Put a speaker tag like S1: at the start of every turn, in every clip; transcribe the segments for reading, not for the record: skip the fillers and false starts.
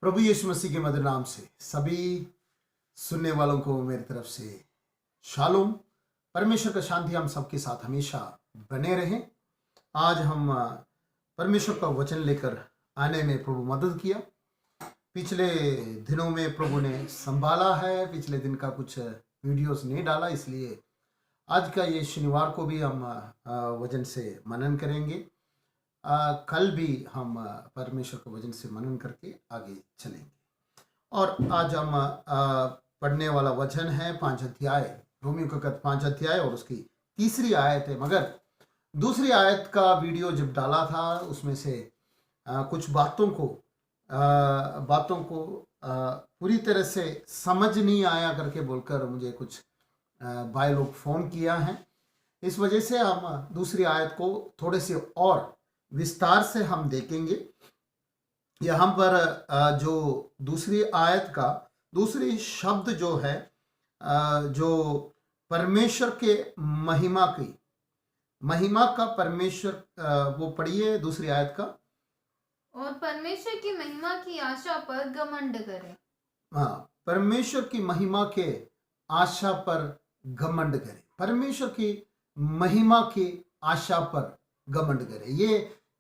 S1: प्रभु यीशु मसीह के मधुर नाम से सभी सुनने वालों को मेरी तरफ से शालोम। परमेश्वर का शांति हम सबके साथ हमेशा बने रहे। आज हम परमेश्वर का वचन लेकर आने में प्रभु मदद किया। पिछले दिनों में प्रभु ने संभाला है, पिछले दिन का कुछ वीडियोस नहीं डाला, इसलिए आज का ये शनिवार को भी हम वचन से मनन करेंगे। कल भी हम परमेश्वर के वचन से मनन करके आगे चलेंगे। और आज हम पढ़ने वाला वचन है 5 अध्याय, रोमियो का 5 अध्याय और उसकी 3री आयत है। मगर दूसरी आयत का वीडियो जब डाला था उसमें से कुछ बातों को पूरी तरह से समझ नहीं आया करके बोलकर मुझे कुछ भाई लोग फ़ोन किया है। इस वजह से हम दूसरी आयत को थोड़े से और विस्तार से हम देखेंगे। यहाँ पर जो दूसरी आयत का दूसरी शब्द जो है, जो परमेश्वर के महिमा का परमेश्वर, वो पढ़िए दूसरी आयत का।
S2: और परमेश्वर की महिमा की आशा पर घमंड करे।
S1: हाँ, परमेश्वर की महिमा के आशा पर घमंड करे। परमेश्वर की महिमा की आशा पर घमंड करे। ये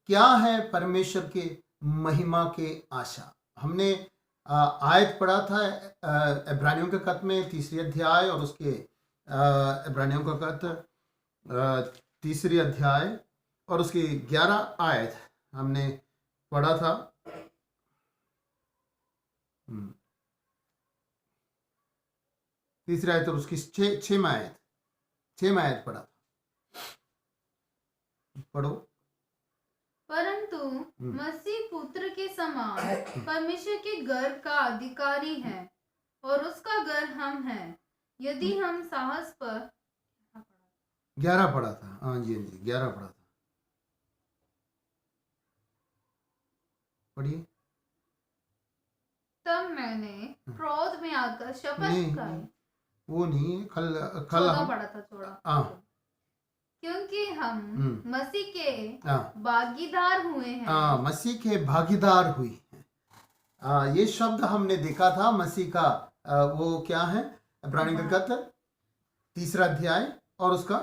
S1: क्या है परमेश्वर के महिमा के आशा? हमने आयत पढ़ा था इब्रानियों के खत में 3री अध्याय और उसके इब्रानियों का खत 3री अध्याय और उसकी 11 आयत हमने पढ़ा था। 3री आयत और उसकी 6 आयत पढ़ा था। पढ़ो।
S2: परंतु मसीह पुत्र के समान परमेश्वर के घर का अधिकारी है और उसका घर हम हैं, यदि हम साहस पर
S1: 11 पढ़ा था। हाँ जी 11 पढ़ा था। पढ़िए।
S2: तब मैंने क्रोध में आकर शपथ खाई।
S1: वो नहीं, कल
S2: पढ़ा था थोड़ा। क्योंकि हम मसीह के भागीदार हुए हैं।
S1: मसीह के भागीदार हुए हैं। ये शब्द हमने देखा था मसीह का। वो क्या है? इब्रानियों का खत 3रा अध्याय और उसका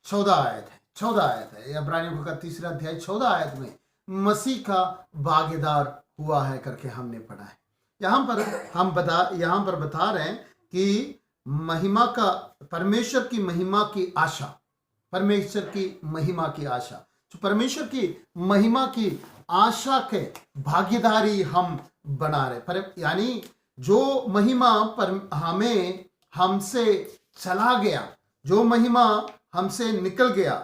S1: 14 आयत है। 14 आयत है इब्रानियों का 3रा अध्याय 14 आयत में मसीह का भागीदार हुआ है करके हमने पढ़ा है। यहाँ पर बता रहे हैं कि महिमा का परमेश्वर की महिमा की आशा, परमेश्वर की महिमा की आशा, तो परमेश्वर की महिमा की आशा के भागीदारी हम बना रहे। यानी जो महिमा पर हमसे चला गया, जो महिमा हमसे निकल गया,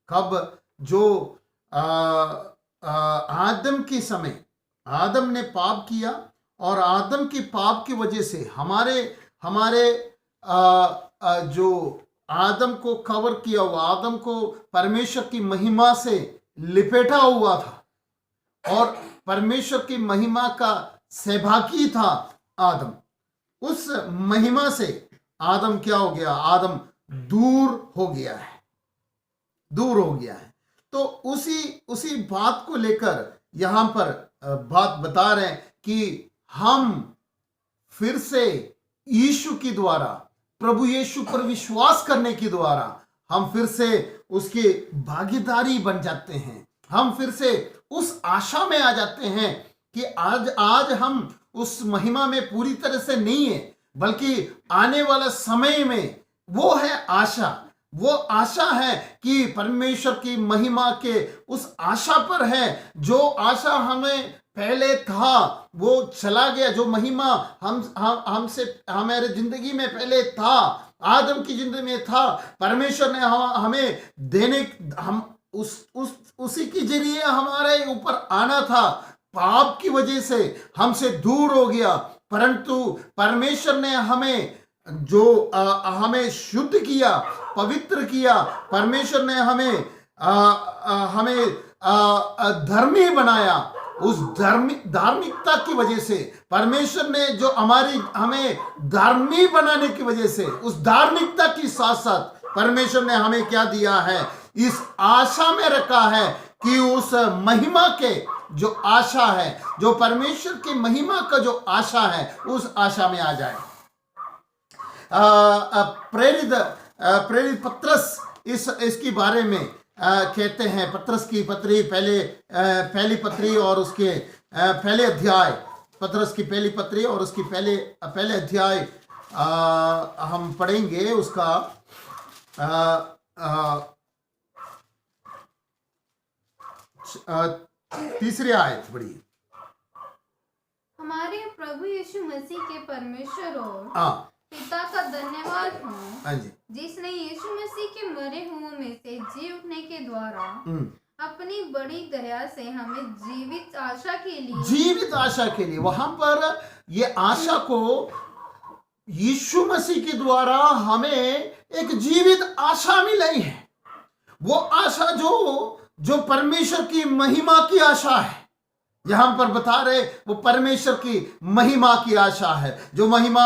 S1: कब? जो आदम के समय आदम ने पाप किया और आदम के पाप की वजह से हमारे जो आदम को कवर किया हुआ, आदम को परमेश्वर की महिमा से लिपेटा हुआ था और परमेश्वर की महिमा का सहभागी था आदम। उस महिमा से आदम क्या हो गया? आदम दूर हो गया है। तो उसी बात को लेकर यहां पर बात बता रहे हैं कि हम फिर से यीशु के द्वारा, प्रभु यीशु पर विश्वास करने के द्वारा हम फिर से उसके भागीदारी बन जाते हैं। हम फिर से उस आशा में आ जाते हैं कि आज हम उस महिमा में पूरी तरह से नहीं है, बल्कि आने वाला समय में वो है आशा। वो आशा है कि परमेश्वर की महिमा के उस आशा पर है। जो आशा हमें पहले था वो चला गया। जो महिमा हमसे हमारे जिंदगी में पहले था, आदम की जिंदगी में था, परमेश्वर ने हमें देने, हम उसी के जरिए हमारे ऊपर आना था। पाप की वजह से हमसे दूर हो गया, परंतु परमेश्वर ने हमें हमें शुद्ध किया, पवित्र किया। परमेश्वर ने हमें धर्मी बनाया। उस धार्मिकता की वजह से परमेश्वर ने जो हमें धार्मी बनाने की वजह से, उस धार्मिकता के साथ साथ परमेश्वर ने हमें क्या दिया है? इस आशा में रखा है कि उस महिमा के जो आशा है, जो परमेश्वर की महिमा का जो आशा है, उस आशा में आ जाए। प्रेरित पत्रस इसकी बारे में कहते हैं, पत्रस की पत्री पहली पत्री और उसके पहले अध्याय, पत्रस की पहली पत्री और उसकी पहले अध्याय हम पढ़ेंगे। उसका तीसरी आयत पढ़िए।
S2: हमारे प्रभु यीशु मसीह के परमेश्वर और
S1: हाँ
S2: पिता का धन्यवाद हो,
S1: हाँ जी,
S2: जिसने यीशु मसीह के मरे हुओं में से जी उठने के द्वारा अपनी बड़ी दया से हमें जीवित आशा के लिए वहां पर
S1: ये आशा को यीशु मसीह के द्वारा हमें एक जीवित आशा मिली है। वो आशा जो परमेश्वर की महिमा की आशा है। यहां पर बता रहे वो परमेश्वर की महिमा की आशा है। जो महिमा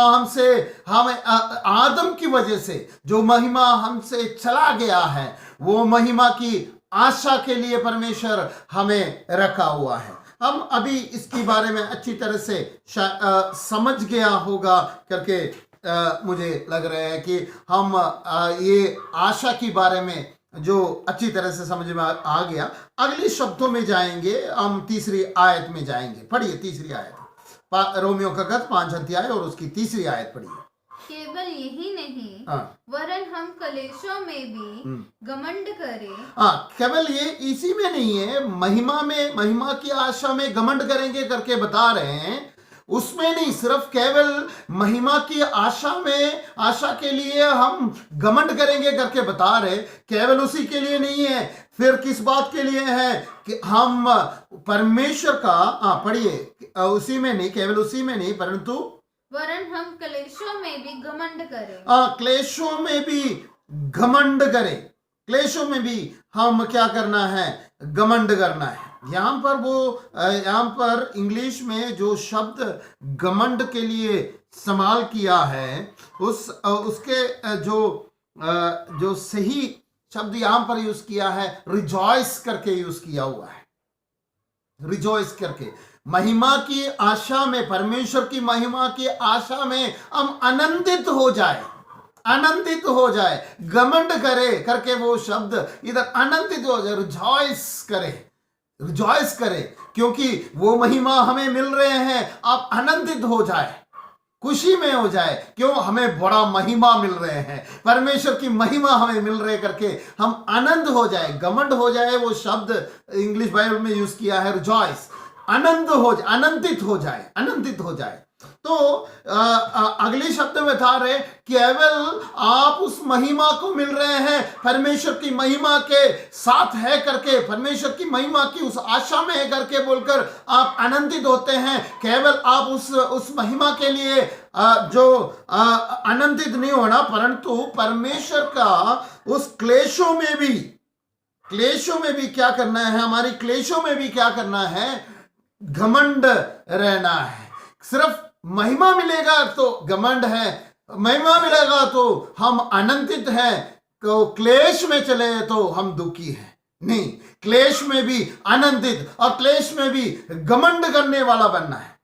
S1: हमें आदम की वजह से जो महिमा हमसे चला गया है, वो महिमा की आशा के लिए परमेश्वर हमें रखा हुआ है। हम अभी इसके बारे में अच्छी तरह से समझ गया होगा करके मुझे लग रहा है कि हम ये आशा के बारे में जो अच्छी तरह से समझ में आ गया। अगले शब्दों में जाएंगे, हम तीसरी आयत में जाएंगे। पढ़िए तीसरी आयत, रोमियो का खत 5 अध्याय और उसकी तीसरी आयत पढ़िए।
S2: केवल यही नहीं, वरन हम कलेशों में भी घमंड करें।
S1: केवल ये इसी में नहीं है, महिमा की आशा में घमंड करेंगे करके बता रहे हैं। उसमें नहीं, सिर्फ केवल महिमा की आशा के लिए हम घमंड करेंगे करके बता रहे, केवल उसी के लिए नहीं है। फिर किस बात के लिए है कि हम परमेश्वर का पढ़िए, उसी में नहीं, केवल उसी में नहीं, परंतु
S2: वरन हम क्लेशों में भी घमंड करें।
S1: क्लेशों में भी घमंड करें। क्लेशों में भी हम क्या करना है? घमंड करना है। यहाँ पर इंग्लिश में जो शब्द घमंड के लिए इस्तेमाल किया है, उसके जो सही शब्द यहाँ पर यूज किया है, रिजॉइस करके यूज किया हुआ है। रिजॉइस करके, महिमा की आशा में, परमेश्वर की महिमा की आशा में हम आनंदित हो जाए। घमंड करे करके वो शब्द इधर आनंदित हो जाए, रिजॉइस करे, क्योंकि वो महिमा हमें मिल रहे हैं। आप आनंदित हो जाए, खुशी में हो जाए। क्यों? हमें बड़ा महिमा मिल रहे हैं, परमेश्वर की महिमा हमें मिल रहे करके हम आनंद हो जाए, घमंड हो जाए। वो शब्द इंग्लिश बाइबल में यूज किया है, रिजॉइस, आनंदित हो जाए। तो अगले शब्द में बता रहे, केवल आप उस महिमा को मिल रहे हैं, परमेश्वर की महिमा के साथ है करके, परमेश्वर की महिमा की उस आशा में है करके बोलकर आप आनंदित होते हैं। केवल आप उस महिमा के लिए जो आनंदित नहीं होना, परंतु परमेश्वर का उस क्लेशों में भी क्या करना है? हमारी क्लेशों में भी क्या करना है? घमंड रहना है। सिर्फ महिमा मिलेगा तो घमंड है, महिमा मिलेगा तो हम आनंदित हैं, तो क्लेश में चले तो हम दुखी हैं। नहीं, क्लेश में भी आनंदित और क्लेश में भी घमंड करने वाला बनना है।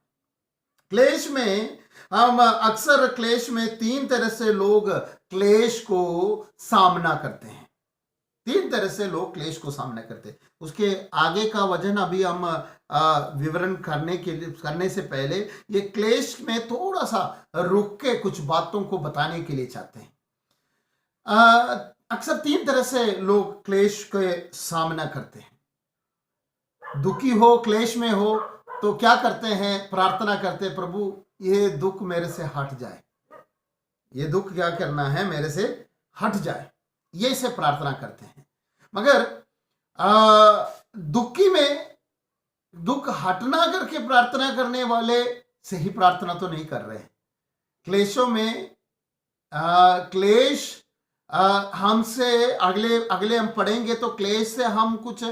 S1: क्लेश में हम अक्सर क्लेश में 3 तरह से लोग क्लेश को सामना करते हैं। 3 तरह से लोग क्लेश को सामना करते हैं। उसके आगे का वजन अभी हम विवरण करने से पहले ये क्लेश में थोड़ा सा रुक के कुछ बातों को बताने के लिए चाहते हैं। अक्सर 3 तरह से लोग क्लेश के सामना करते हैं। दुखी हो, क्लेश में हो तो क्या करते हैं? प्रार्थना करते हैं, प्रभु ये दुख मेरे से हट जाए, ये दुख क्या करना है? मेरे से हट जाए, ये से प्रार्थना करते हैं। मगर दुखी में दुख हटना करके प्रार्थना करने वाले सही प्रार्थना तो नहीं कर रहे। क्लेशों में क्लेश हमसे अगले हम पढ़ेंगे तो क्लेश से हम कुछ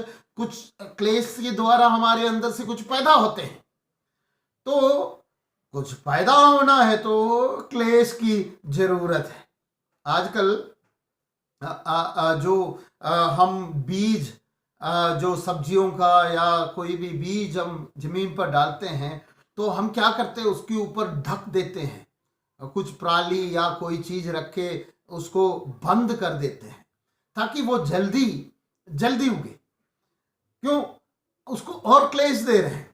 S1: क्लेश के द्वारा हमारे अंदर से कुछ पैदा होते हैं। तो कुछ पैदा होना है तो क्लेश की जरूरत है। आजकल जो हम बीज जो सब्जियों का या कोई भी बीज हम जमीन पर डालते हैं तो हम क्या करते हैं, उसके ऊपर ढक देते हैं, कुछ पराली या कोई चीज रख के उसको बंद कर देते हैं ताकि वो जल्दी जल्दी उगे। क्यों? उसको और क्लेश दे रहे हैं,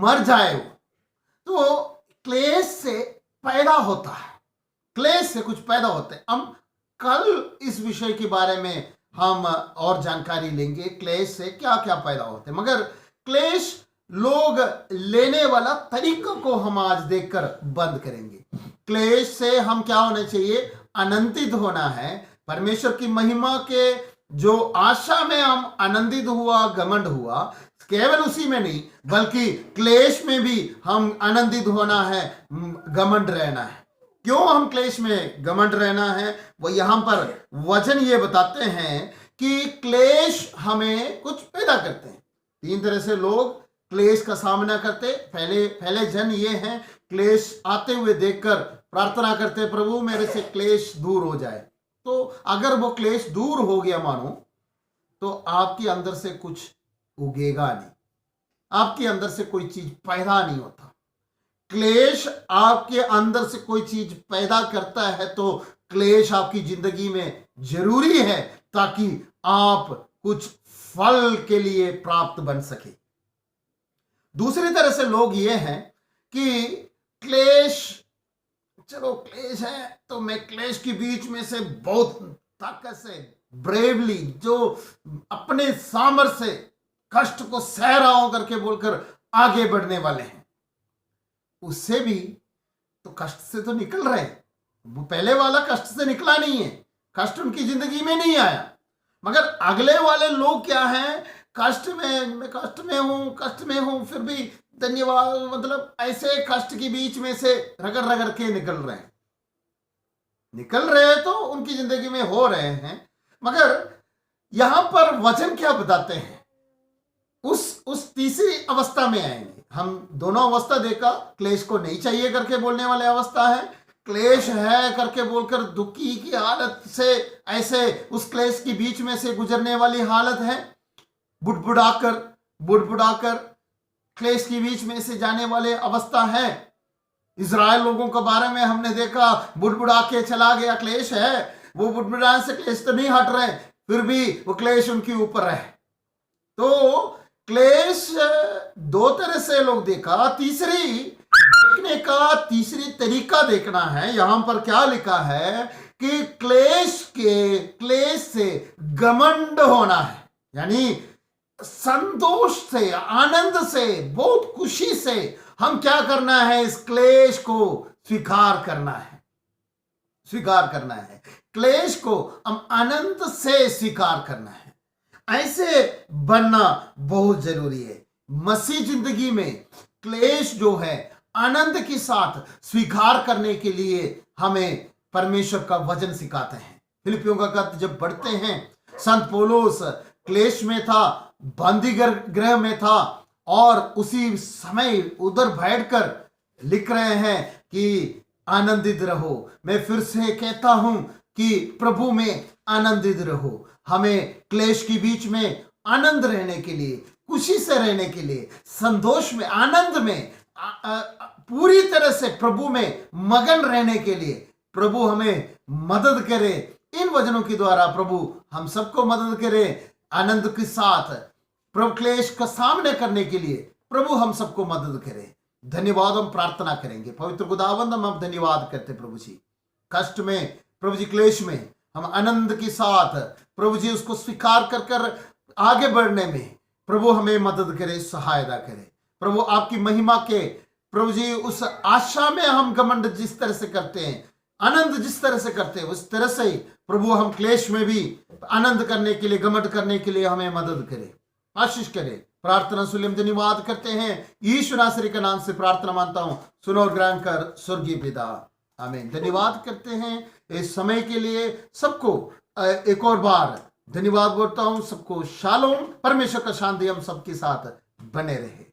S1: मर जाए वो। तो क्लेश से पैदा होता है, क्लेश से कुछ पैदा होते हैं। हम कल इस विषय के बारे में हम और जानकारी लेंगे, क्लेश से क्या क्या पैदा होते हैं। मगर क्लेश लोग लेने वाला तरीका को हम आज देखकर बंद करेंगे। क्लेश से हम क्या होना चाहिए? आनंदित होना है। परमेश्वर की महिमा के जो आशा में हम आनंदित हुआ, घमंड हुआ, केवल उसी में नहीं बल्कि क्लेश में भी हम आनंदित होना है, घमंड रहना है। क्यों हम क्लेश में घमंड रहना है? वो यहां पर वचन ये बताते हैं कि क्लेश हमें कुछ पैदा करते हैं। 3 तरह से लोग क्लेश का सामना करते। पहले जन ये हैं, क्लेश आते हुए देखकर प्रार्थना करते, प्रभु मेरे से क्लेश दूर हो जाए। तो अगर वो क्लेश दूर हो गया मानो, तो आपके अंदर से कुछ उगेगा नहीं, आपके अंदर से कोई चीज पैदा नहीं होता। क्लेश आपके अंदर से कोई चीज पैदा करता है तो क्लेश आपकी जिंदगी में जरूरी है ताकि आप कुछ फल के लिए प्राप्त बन सके। दूसरी तरह से लोग ये हैं कि क्लेश, चलो क्लेश है तो मैं क्लेश के बीच में से बहुत ताकत से, ब्रेवली, जो अपने सामर्थ्य से कष्ट को सह रहा हूं करके बोलकर आगे बढ़ने वाले हैं। उससे भी तो कष्ट से तो निकल रहे हैं, वो पहले वाला कष्ट से निकला नहीं है, कष्ट उनकी जिंदगी में नहीं आया। मगर अगले वाले लोग क्या हैं? कष्ट में, मैं कष्ट में हूं फिर भी धन्यवाद, मतलब ऐसे कष्ट के बीच में से रगड़ रगड़ के निकल रहे हैं तो उनकी जिंदगी में हो रहे हैं। मगर यहां पर वचन क्या बताते हैं? उस तीसरी अवस्था में आएंगे। हम दोनों अवस्था देखा, क्लेश को नहीं चाहिए करके बोलने वाले अवस्था है, क्लेश है करके बोलकर दुखी की हालत से ऐसे उस क्लेश के बीच में से गुजरने वाली हालत है। बुड़बुड़ाकर क्लेश के बीच में से जाने वाले अवस्था है। इजराइल लोगों के बारे में हमने देखा, बुड़बुड़ा के चला गया, क्लेश है, वो बुड़बुड़ाने से क्लेश तो नहीं हट रहे, फिर भी वो क्लेश उनके ऊपर है। तो क्लेश 2 तरह से लोग देखा। तीसरी तरीका देखना है। यहां पर क्या लिखा है कि क्लेश से घमंड होना है, यानी संतोष से, आनंद से, बहुत खुशी से हम क्या करना है? इस क्लेश को स्वीकार करना है। क्लेश को हम आनंद से स्वीकार करना है। ऐसे बनना बहुत जरूरी है। मसीह जिंदगी में क्लेश जो है आनंद के साथ स्वीकार करने के लिए हमें परमेश्वर का वचन सिखाते हैं। फिलिपियों का खत जब पढ़ते हैं, संत पौलुस क्लेश में था, बंदी गृह में था और उसी समय उधर बैठकर लिख रहे हैं कि आनंदित रहो। मैं फिर से कहता हूं कि प्रभु में आनंदित रहो। हमें क्लेश के बीच में आनंद रहने के लिए, खुशी से रहने के लिए, संतोष में, आनंद में, पूरी तरह से प्रभु में मगन रहने के लिए प्रभु हमें मदद करे। इन वचनों के द्वारा प्रभु हम सबको मदद करे। आनंद के साथ प्रभु क्लेश का सामना करने के लिए प्रभु हम सबको मदद करे। धन्यवाद। हम प्रार्थना करेंगे। पवित्र खुदावंद, हम धन्यवाद करते प्रभु जी, कष्ट में प्रभु जी, क्लेश में हम आनंद के साथ प्रभु जी उसको स्वीकार कर आगे बढ़ने में प्रभु हमें मदद करे, सहायता करे। प्रभु आपकी महिमा के प्रभु जी उस आशा में हम घमंड जिस तरह से करते हैं, आनंद जिस तरह से करते हैं, उस तरह से ही प्रभु हम क्लेश में भी आनंद करने के लिए, घमंड करने के लिए हमें मदद करे, आशीष करे। प्रार्थना सुन धन्यवाद करते हैं। यीशु नासरी के नाम से प्रार्थना मानता हूं, सुनो और ग्रहण कर स्वर्गीय पिता, आमीन। धन्यवाद करते हैं इस समय के लिए। सबको एक और बार धन्यवाद बोलता हूं। सबको शालोम, परमेश्वर का शांति हम सबके साथ बने रहे।